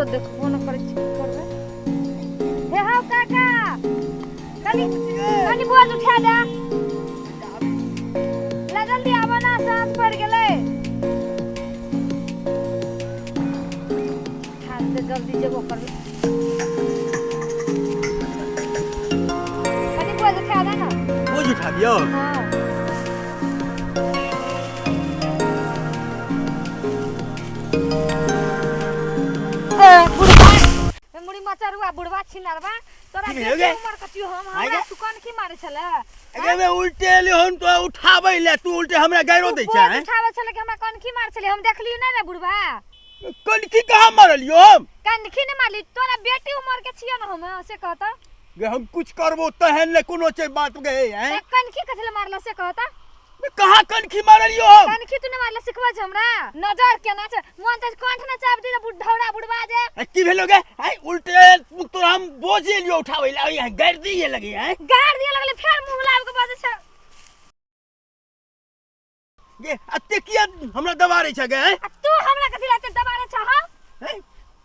तो देखबो न करे छी करबे हे हां काका कनी बोझ उठा दे ला जल्दी आवा ना सांझ पड़ गेलै हां से जल्दी जेबो कर कनी बोझ उठा दे ना बोझ उठा दियो हां मुड़ी मचरुआ बुढ़वा छिनरवा तोरा के उमर कतियो हमरा सुकन की मारे छले अगे मैं उल्टे ले हम तो उठाबै ले तू उल्टे हमरा गैरो दै छै उठाबै छले कि हमरा कनखी मार छले हम देखलियो नै रे बुढ़वा कनखी कहां मारलियो हम कनखी नै मारली तोरा बेटी उमर के छियो न हम से कहता गे हम कुछ करबो तहन ले कोनो छै बात गे हैं कनखी कथले मारला से कहता कहां कनखी मारलियो हम कनखी तू नै मारला सिखबा छ हमरा नजर केना छ मोन त कंठ न चाप दी बुढ़ौड़ा बुढ़वा जे की भेलो गे हैं उल्टे तो हम बोझे लियो उठाबै ले यहाँ गाड़ दिए लगी हैं गाड़ दिए लगले फेर मुंह लाब के बाजे छ गे अत्ते किया हमरा दबारै छ गे तू हमरा कथि लाते दबारै छ हां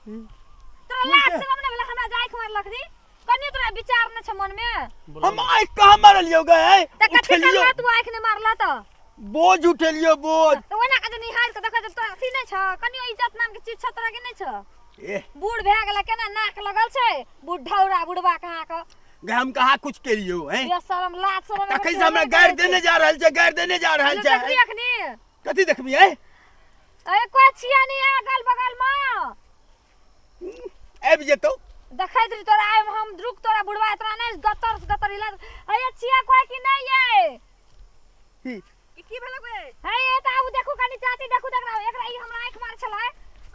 तोरा लाज से हमने वाला हमरा जाय खमार लखदी कनी तोरा विचार न छ मन में हम आइ कहां मारलियो गे त कथि करला तू आंख ने मारला त बोझ उठेलियो बोझ तो ओना के निहार के देखै तोरा अथि नै छ कनी इज्जत नाम के चीज छ तोरा के नै छ बूढ़ भए गेला केना नाक लगल छै बुढ़ौरा बुढ़वा कहां क गे हम कहां कुछ केलियो हैं ये शर्म लाज शर्म तखै से हमरा गाड़ देने जा रहल छै गाड़ देने जा रहल छै देखबी अखनी कथि देखबी हैं ए कोइ छिया नै अगल बगल में आबि जेतौ देखैत रही तोरा आइ हम रुक तोरा बुढ़वा तोरा नै गतर इलाज अये छिया कोइ कि नै ये की भेल बे हे ए त आबू देखू कनी चाची देखू देख रहा एकरा ई हमरा आंख मार छलै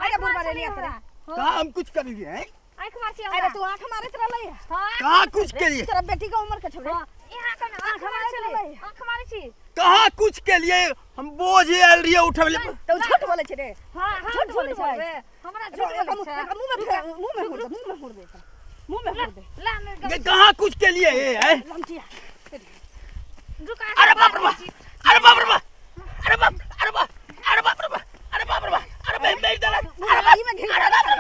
अरे बुढ़वा रे लिया तोरा का हम कुछ करिए हैं आंख मार छी अरे तू आंख मारत रहलै हां कहां कुछ केलिए तेरा बेटी के उम्र के छलै यहां कने आंख मार छलै आंख मारै छी कहां कुछ केलिए हम बोझ आयल रिए उठबले तो झूठ बोलै छै रे हां झूठ बोलै छै हमरा झूठ बोलै छै मुंह में फोड़ दे मुंह में फोड़ दे ला मैं कहां कुछ केलिए हैं लमचिया रुक अरे बाप रे अरे बाप रे अरे बाप अरे बाप अरे बाप रे अरे बाप रे अरे मैं मेरी दला अरे भाई में घेर अरे बाप रे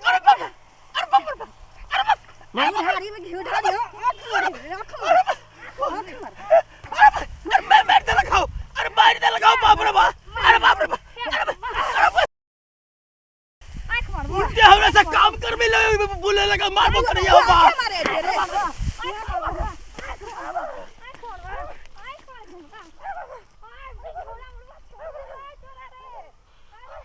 अरे बाप अरे बाप अरे बाप मैं हारी में घेर दियो आंख अरे मैं मेरी दला खाओ अरे मेरी दला खाओ बाप रे अरे बाप रे आंख मार उल्टे हमरा से काम करबे लगे बोले लगा मारबो करे बा मारे रे